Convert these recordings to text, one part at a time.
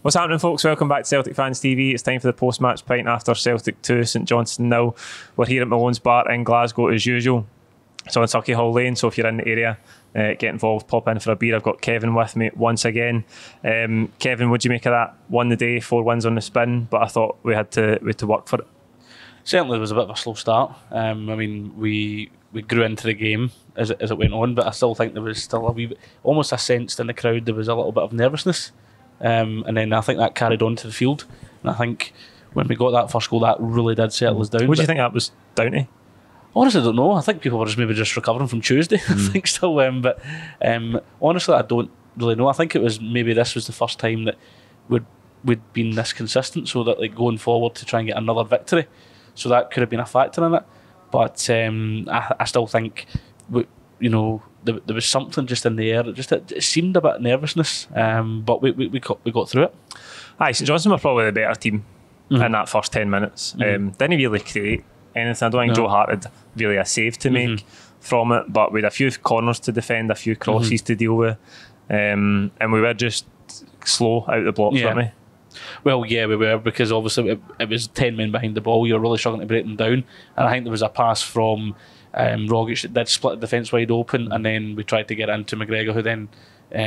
What's happening, folks? Welcome back to Celtic Fans TV. It's time for the post-match pint after Celtic 2, St Johnstone 0. We're here at Malone's Bar in Glasgow as usual. It's on Turkey Hall Lane, so if you're in the area, get involved, pop in for a beer. I've got Kevin with me once again. Kevin, what do you make of that? Won the day, 4 wins on the spin, but I thought we had to work for it. Certainly, it was a bit of a slow start. We grew into the game as it went on, but I still think there was still a wee bit, almost a sense in the crowd there was a little bit of nervousness. And then I think that carried on to the field. And I think when we got that first goal, that really did settle us down. What do you think that was down to? Honestly, I don't know. I think people were maybe just recovering from Tuesday. I think still. But honestly, I don't really know. I think it was maybe this was the first time that we'd been this consistent, so that like going forward to try and get another victory. So that could have been a factor in it. But I still think, there was something just in the air. It seemed a bit of nervousness, but we got through it. Aye, St Johnstone were probably the better team in that first 10 minutes. Didn't really create anything. I don't think Joe Hart had really a save to make from it, but we had a few corners to defend, a few crosses to deal with, and we were just slow out the blocks, weren't we? Well, yeah, we were, because obviously it was 10 men behind the ball. You were really struggling to break them down, and I think there was a pass from Rogic that did split the defence wide open, and then we tried to get into McGregor, who then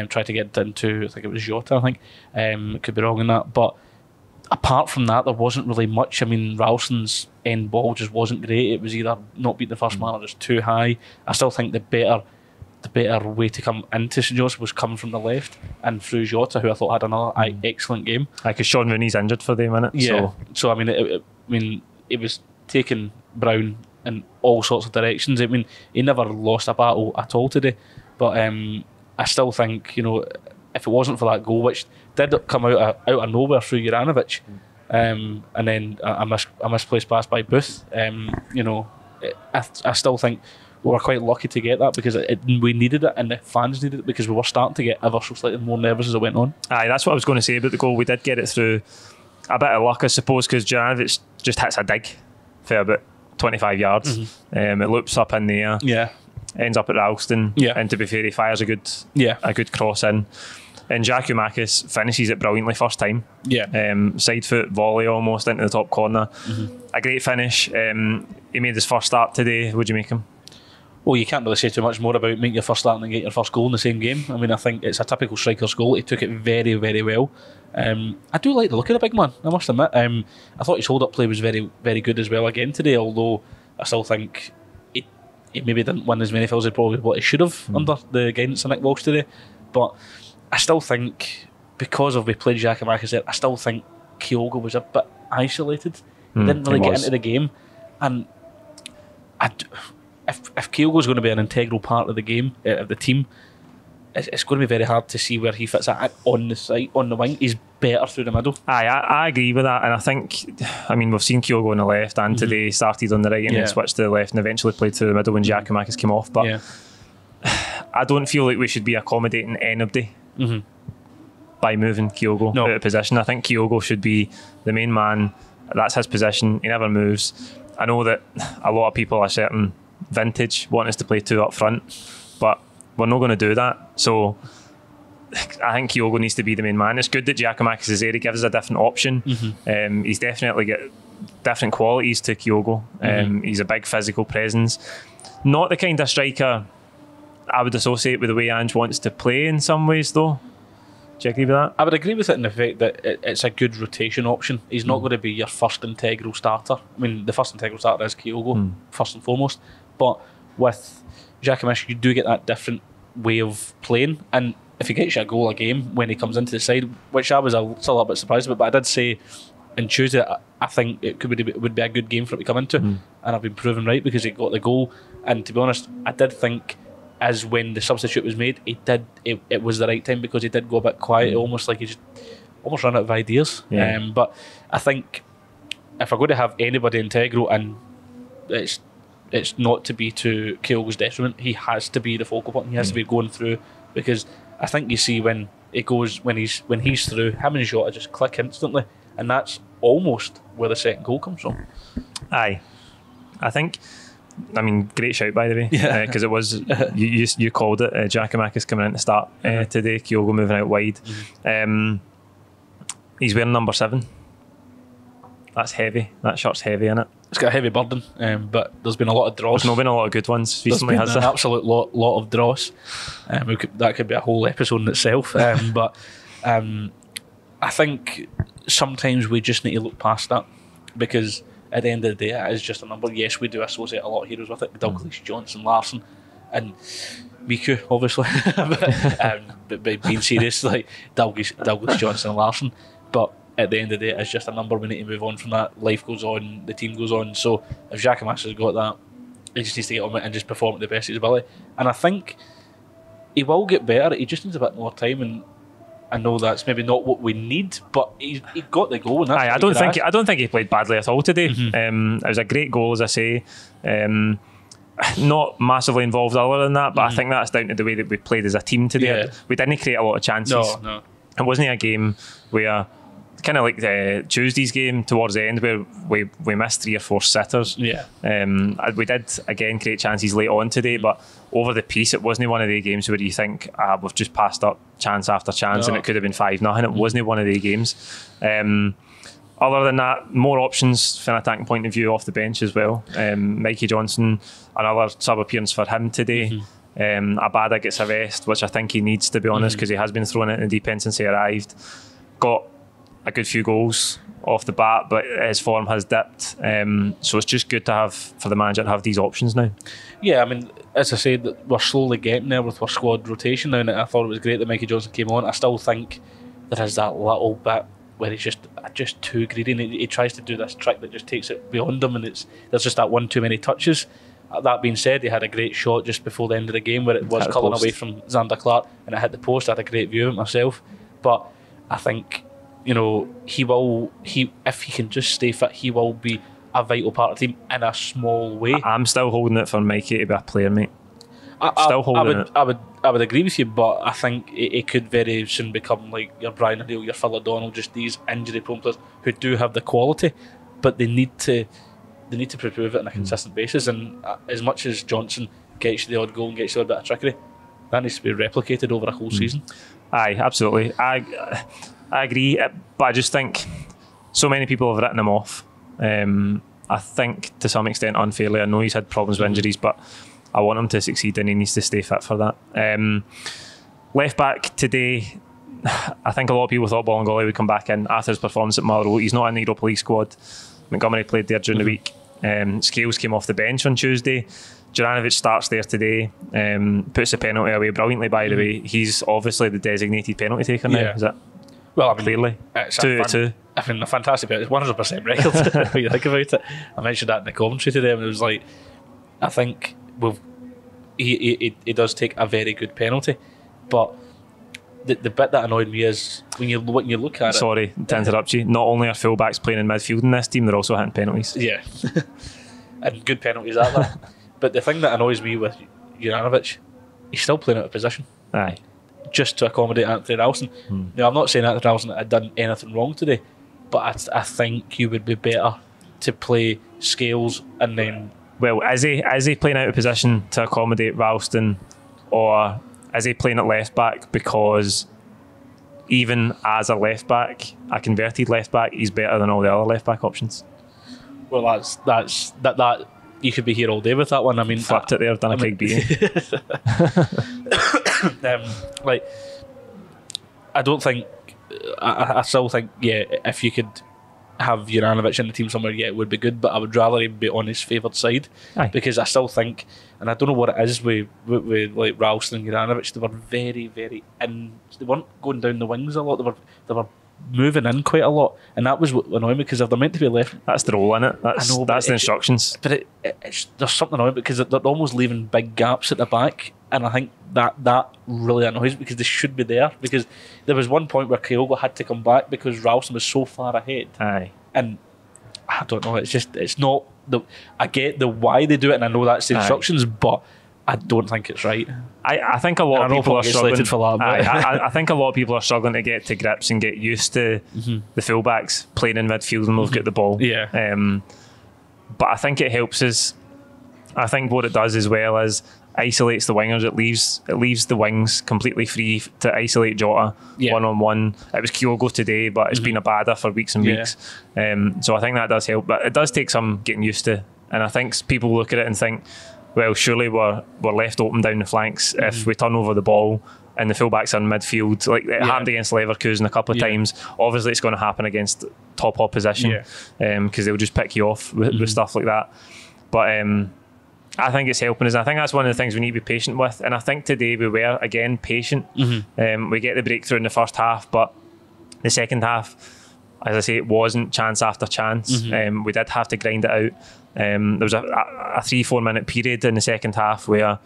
tried to get into, I think it was Jota, could be wrong in that, but apart from that there wasn't really much. I mean, Ralston's end ball just wasn't great. It was either not beat the first man or just too high. I still think the better way to come into St Johnstone was coming from the left and through Jota, who I thought had another excellent game. Because Sean Rooney's injured for the minute. Yeah, so I mean, it was taking Brown in all sorts of directions. I mean, he never lost a battle at all today, but I still think, if it wasn't for that goal, which did come out of nowhere through Juranovic, and then a misplaced pass by Booth, I still think we were quite lucky to get that, because we needed it and the fans needed it, because we were starting to get ever so slightly more nervous as it went on. Aye, that's what I was going to say about the goal. We did get it through a bit of luck, I suppose, because Juranovic just hits a dig for about 25 yards. It loops up in the air. Yeah. Ends up at Ralston. Yeah. And to be fair, he fires a good cross in. And Giakoumakis finishes it brilliantly first time. Yeah. Side foot volley almost into the top corner. A great finish. He made his first start today. What do you make him? Well, you can't really say too much more about making your first start and get your first goal in the same game. I mean, I think it's a typical striker's goal. He took it very, very well. I do like the look of the big man, I must admit. I thought his hold-up play was very, very good as well again today, although I still think he maybe didn't win as many fouls as probably what he should have under the guidance of Nick Walsh today. But I still think, because we played Giakoumakis there, I still think Kyogo was a bit isolated. He didn't really get into the game. And if Kyogo's going to be an integral part of the game, of the team, it's going to be very hard to see where he fits at on the side, on the wing. He's better through the middle. Aye, I agree with that, and I think, we've seen Kyogo on the left, and today started on the right and then switched to the left and eventually played through the middle when Giakoumakis came off. But I don't feel like we should be accommodating anybody by moving Kyogo out of position. I think Kyogo should be the main man. That's his position. He never moves. I know that a lot of people are certain vintage want us to play 2 up front, but we're not going to do that. So I think Kyogo needs to be the main man. It's good that Giakoumakis is there. He gives us a different option. He's definitely got different qualities to Kyogo. He's a big physical presence. Not the kind of striker I would associate with the way Ange wants to play in some ways, though. Do you agree with that? I would agree with it in the fact that it's a good rotation option. He's not going to be your first integral starter. I mean, the first integral starter is Kyogo, first and foremost. But with Giakoumakis, you do get that different way of playing. And if he gets you a goal a game when he comes into the side, which I was still a little bit surprised about, but I did say on Tuesday, I think it would be a good game for him to come into. And I've been proven right, because he got the goal. And to be honest, I did think, as when the substitute was made, it was the right time, because he did go a bit quiet, almost like he just almost ran out of ideas. But I think if we're going to have anybody integral, and it's not to be to Kyogo's detriment, he has to be the focal point. He has to be going through, because I think you see when he's through, him and Jota just click instantly, and that's almost where the second goal comes from. Aye, I think. Great shout, by the way, because it was you called it. Giakoumakis coming in to start today, Kyogo moving out wide. He's wearing number 7. That's heavy. That shirt's heavy, isn't it? It's got a heavy burden, but there's been a lot of draws. There's not been a lot of good ones recently, has there? An absolute lot of draws. That could be a whole episode in itself. But I think sometimes we just need to look past that, because at the end of the day, it is just a number. Yes, we do associate a lot of heroes with it. Douglas, Johnson, Larsson, and Miku, obviously. but being serious, like Douglas, Johnson, and Larsson. But at the end of the day, it's just a number. We need to move on from that. Life goes on, the team goes on. So if Giacomas has got that, he just needs to get on it and just perform at the best of his ability. And I think he will get better. He just needs a bit more time. And I know that's maybe not what we need, but he got the goal. And that's I don't think he played badly at all today. It was a great goal, as I say. Not massively involved other than that, but I think that's down to the way that we played as a team today. Yeah. We didn't create a lot of chances. No. It wasn't a game where, kind of like Tuesday's game towards the end, where we missed 3 or 4 sitters. Yeah. We did again create chances late on today, but over the piece, it wasn't one of the games where you think we've just passed up chance after chance and it could have been 5-0. It wasn't one of the games. Other than that, more options from an attacking point of view off the bench as well. Mikey Johnson, another sub appearance for him today. Abada gets a rest, which I think he needs, to be honest, because he has been thrown into the deep end since he arrived. Got a good few goals off the bat, but his form has dipped. So it's just good to have, for the manager to have these options now. Yeah, I mean, as I said, we're slowly getting there with our squad rotation now, and I thought it was great that Mikey Johnson came on. I still think there is that little bit where he's just too greedy, and he tries to do this trick that just takes it beyond him, and there's just that one too many touches. That being said, he had a great shot just before the end of the game where it was culling away from Xander Clark, and it hit the post. I had a great view of it myself, but I think, you know, if he can just stay fit, he will be a vital part of the team in a small way. I'm still holding it for Mikey to be a player, mate. I would agree with you, but I think it could very soon become like your Brian O'Neill, your Phil O'Donnell, just these injury-prone players who do have the quality, but they need to prove it on a consistent basis. And as much as Johnson gets you the odd goal and gets you a bit of trickery, that needs to be replicated over a whole season. Aye, absolutely. I agree, but I just think so many people have written him off. I think to some extent unfairly. I know he's had problems with injuries, but I want him to succeed and he needs to stay fit for that. Left back today, I think a lot of people thought Bolingoli would come back in after his performance at Mallow. He's not in the Europa League squad. Montgomery played there during the week. Scales came off the bench on Tuesday. Juranovic starts there today, puts the penalty away brilliantly, by the way. He's obviously the designated penalty taker now, is it? Well, I mean, clearly. 2-2. I mean, a fantastic penalty. It's 100% record when you think about it. I mentioned that in the commentary today, and it was like, I think he does take a very good penalty, but the bit that annoyed me is when you look at it. Sorry to interrupt you. Not only are fullbacks playing in midfield in this team, they're also hitting penalties. Yeah, and good penalties at that. But the thing that annoys me with Juranovic, he's still playing out of position. Aye. Just to accommodate Anthony Ralston. Now, I'm not saying Anthony Ralston had done anything wrong today, but I think you would be better to play Scales and then. Well, is he playing out of position to accommodate Ralston, or is he playing at left back because even as a left back, a converted left back, he's better than all the other left back options? Well, that you could be here all day with that one. I mean, flipped it there, done a Craig Beattie. I don't think. I still think, if you could have Juranovic in the team somewhere, it would be good, but I would rather him be on his favoured side. Aye. Because I still think, and I don't know what it is with like Ralston and Juranovic, they were very, very in. They weren't going down the wings a lot. They were moving in quite a lot, and that was what annoyed me, because if they're meant to be left, that's the role in it. That's the instructions. But there's something annoying because they're almost leaving big gaps at the back, and I think that really annoys me, because they should be there. Because there was one point where Kyogo had to come back because Ralston was so far ahead. Aye. And I don't know. It's not the. I get the why they do it, and I know that's the instructions, but I don't think it's right. I think a lot of people are struggling for that. I think a lot of people are struggling to get to grips and get used to the fullbacks playing in midfield and they've got the ball. Yeah. But I think it helps us I think what it does as well is isolates the wingers. It leaves the wings completely free to isolate Jota one-on-one. It was Kyogo today, but it's been a badder for weeks and weeks. So I think that does help, but it does take some getting used to. And I think people look at it and think, well, surely we're left open down the flanks if we turn over the ball and the fullbacks are in midfield. Like it happened against Leverkusen a couple of times. Obviously, it's going to happen against top opposition because they'll just pick you off with stuff like that. But I think it's helping us. I think that's one of the things we need to be patient with. And I think today we were, again, patient. We get the breakthrough in the first half, but the second half, as I say, it wasn't chance after chance. We did have to grind it out. There was a 3-4 minute period in the second half where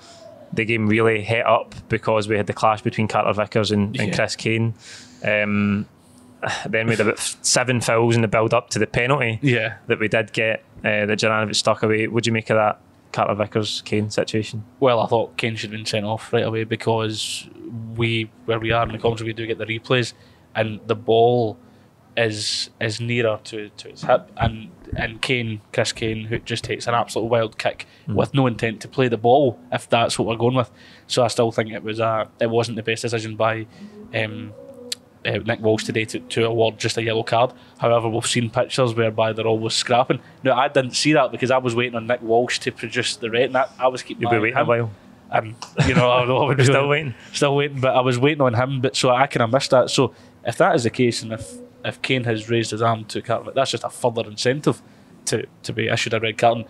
the game really hit up because we had the clash between Carter Vickers and Chris Kane. Then we had about 7 fouls in the build up to the penalty that we did get that Juranovic stuck away. What do you make of that Carter Vickers Kane situation? Well, I thought Kane should have been sent off right away because where we are in the commentary, we do get the replays and the ball is nearer to his hip, and Chris Kane, who just takes an absolute wild kick with no intent to play the ball, if that's what we're going with. So I still think it wasn't the best decision by Nick Walsh today to award just a yellow card. However, we've seen pictures whereby they're always scrapping. Now, I didn't see that because I was waiting on Nick Walsh to produce the red, and I was keeping You'll be waiting a while. And I would be still waiting, but I was waiting on him. But so I kind of missed that. So if that is the case, and if Kane has raised his arm to Carter, that's just a further incentive to be issued a red card. And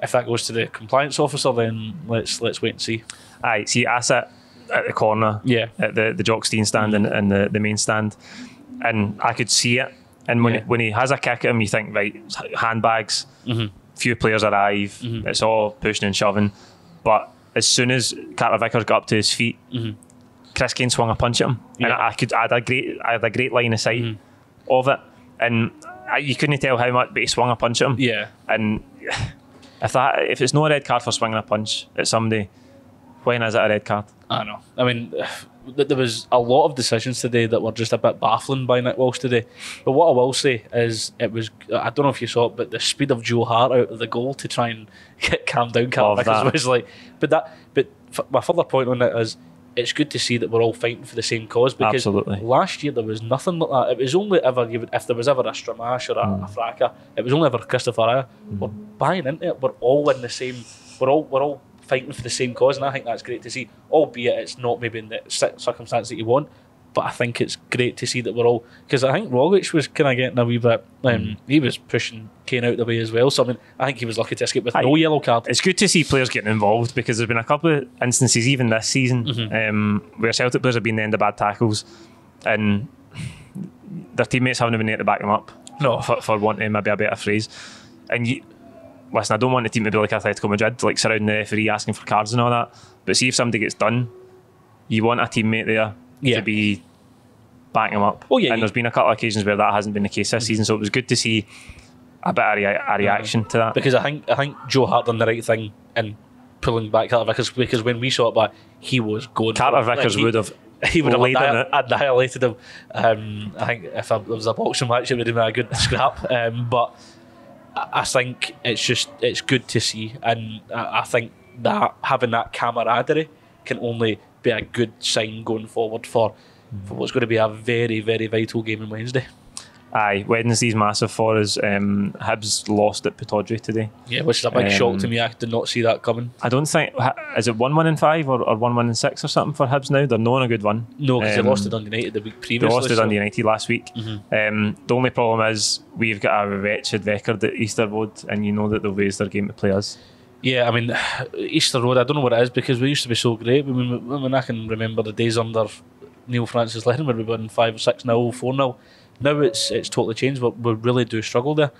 if that goes to the compliance officer, then let's wait and see. Aye, see, I sit at the corner, at the Johnstone stand and the main stand, and I could see it. And when he has a kick at him, you think, right, handbags, few players arrive, it's all pushing and shoving. But as soon as Carter Vickers got up to his feet, Chris Kane swung a punch at him, and I had a great line of sight of it, and you couldn't tell how much, but he swung a punch at him. And if it's not a red card for swinging a punch at somebody, when is it a red card? I know. I mean, there was a lot of decisions today that were just a bit baffling by Nick Walsh today. But what I will say is, I don't know if you saw it, but the speed of Joe Hart out of the goal to try and calm down Carter Vickers was like. But my further point on it is, it's good to see that we're all fighting for the same cause, because last year there was nothing like that. It was only ever if there was ever a Stramash or a Fraka, it was only ever Christopher Ayer. We're buying into it. We're all in the same. We're all fighting for the same cause, and I think that's great to see. Albeit it's not maybe in the circumstance that you want, but I think it's great to see that we're all, because I think Rogic was kind of getting a wee bit. He was pushing Kane out the way as well. So I think he was lucky to escape with no yellow card. It's good to see players getting involved, because there's been a couple of instances even this season where Celtic players have been the end of bad tackles, and their teammates haven't been there to back them up. No, for wanting maybe a better phrase. And listen, I don't want the team to be like Atletico Madrid, like surrounding the referee asking for cards and all that. But see, if somebody gets done, you want a teammate there to be backing them up. And there's been a couple of occasions where that hasn't been the case this season, so it was good to see a bit of a reaction to that. Because I think Joe Hart done the right thing in pulling back Carter Vickers, because when we saw it back, he was going. Carter Vickers would have annihilated him. I think if there was a boxing match, it would have been a good scrap. But I think it's good to see, and I think that having that camaraderie can only be a good sign going forward for what's going to be a very, very vital game on Wednesday. Aye, Wednesday's massive for us. Hibs lost at Pittodrie today. Yeah, which is a big shock to me. I did not see that coming. I don't think, is it 1-1-5 or 1-1-6 or something for Hibs now? They're not on a good one. No, because they lost to Dundee United the week previously. They lost to Dundee United last week. The only problem is we've got a wretched record at Easter Road, and you know that they'll raise their game to play us. Yeah, I mean, Easter Road, I don't know what it is, because we used to be so great. I mean, I can remember the days under Neil Francis Lennon where we won 5 or 6-0, 4-0. Now it's totally changed, but we really do struggle there.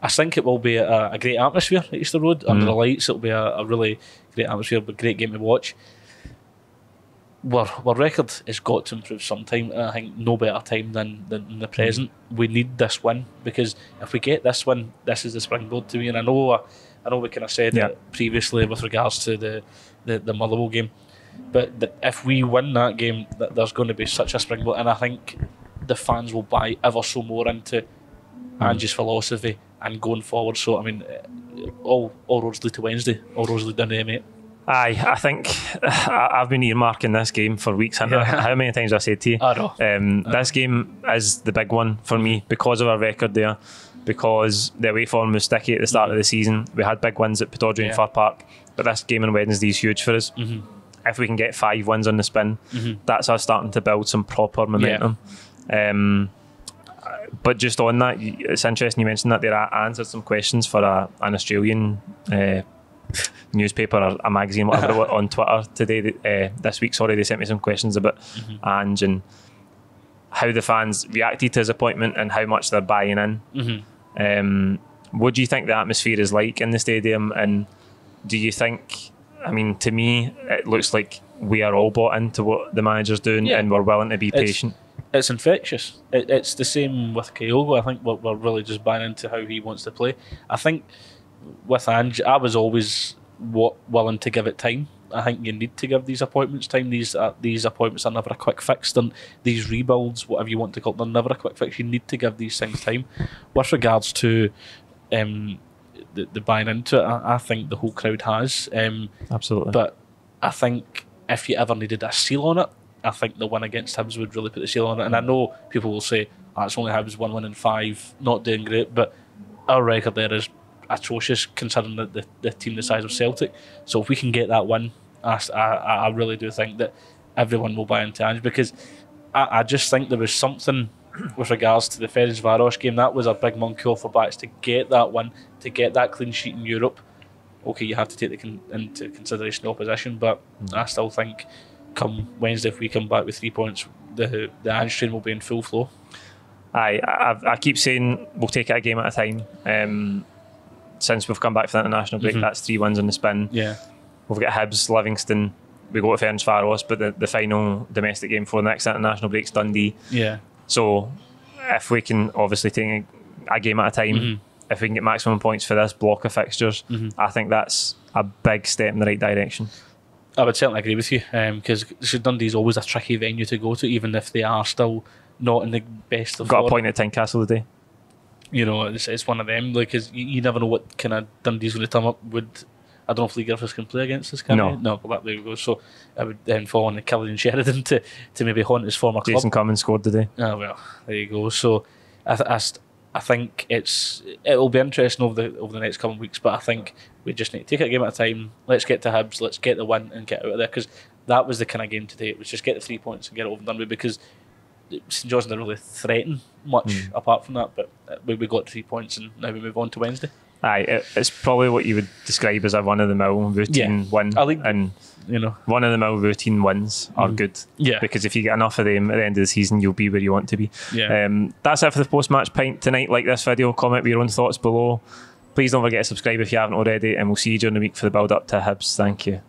I think it will be a great atmosphere at Easter Road. Under the lights, it'll be a really great atmosphere, but great game to watch. Our record has got to improve sometime, and I think no better time than the present. We need this win, because if we get this win, this is the springboard to me. And I know we kind of said it previously with regards to the Motherwell game, but if we win that game, there's going to be such a springboard, and I think the fans will buy ever so more into Angie's philosophy and going forward. So I mean, all roads lead to Wednesday. All roads lead down to M8. Aye, I think I've been earmarking this game for weeks. How many times have I said to you? I know. This game is the big one for me because of our record there, because the away form was sticky at the start of the season. We had big wins at Pittodrie and Fir Park, but this game on Wednesday is huge for us. If we can get 5 wins on the spin, that's us starting to build some proper momentum. But just on that, it's interesting you mentioned that there. I answered some questions for an Australian newspaper or a magazine, whatever it was, on Twitter today. This week, sorry, they sent me some questions about Ange and how the fans reacted to his appointment and how much they're buying in. What do you think the atmosphere is like in the stadium? And do you think, I mean, to me, it looks like we are all bought into what the manager's doing and we're willing to be patient. It's infectious. It's the same with Kyogo. I think we're really just buying into how he wants to play. I think with Ange, I was always willing to give it time. I think you need to give these appointments time. These appointments are never a quick fix. These rebuilds, whatever you want to call them, they're never a quick fix. You need to give these things time. With regards to the buying into it, I think the whole crowd has. Absolutely. But I think if you ever needed a seal on it, I think the win against Hibs would really put the seal on it. And I know people will say, it's only Hibs, 1 win in 5, not doing great, but our record there is atrocious considering the team the size of Celtic. So if we can get that win, I really do think that everyone will buy into Ange, because I just think there was something with regards to the Ferencváros game. That was a big monkey off our backs to get that win, to get that clean sheet in Europe. Okay, you have to take into consideration the opposition, but I still think come Wednesday, if we come back with 3 points, the Ange train will be in full flow. I keep saying we'll take it a game at a time. Since we've come back from the international break, that's 3 wins on the spin. Yeah, we've got Hibs, Livingston, we go to Ferencváros, but the final domestic game before the next international break's Dundee. Yeah. So if we can obviously take a game at a time, if we can get maximum points for this block of fixtures, I think that's a big step in the right direction. I would certainly agree with you, because Dundee is always a tricky venue to go to, even if they are still not in the best of Got form. a point at Tynecastle today. You know, it's one of them, like, because you never know what kind of Dundee's going to turn up. I don't know if Lee Griffiths can play against us, can he? No, but there we go. So I would then fall on the Killian Sheridan to maybe haunt his former club. Jason Cummins scored today. Oh, well, there you go. So I think it'll be interesting over the next couple of weeks, but I think we just need to take it a game at a time. Let's get to Hibs, let's get the win and get out of there, because that was the kind of game today. It was just get the 3 points and get it over and done with, because St John's didn't really threaten much apart from that, but we got 3 points and now we move on to Wednesday. Aye, it's probably what you would describe as a run-of-the-mill routine win. And run-of-the-mill routine wins are good. Yeah. Because if you get enough of them at the end of the season, you'll be where you want to be. Yeah. That's it for the post-match pint tonight. Like this video, comment with your own thoughts below. Please don't forget to subscribe if you haven't already, and we'll see you during the week for the build-up to Hibs. Thank you.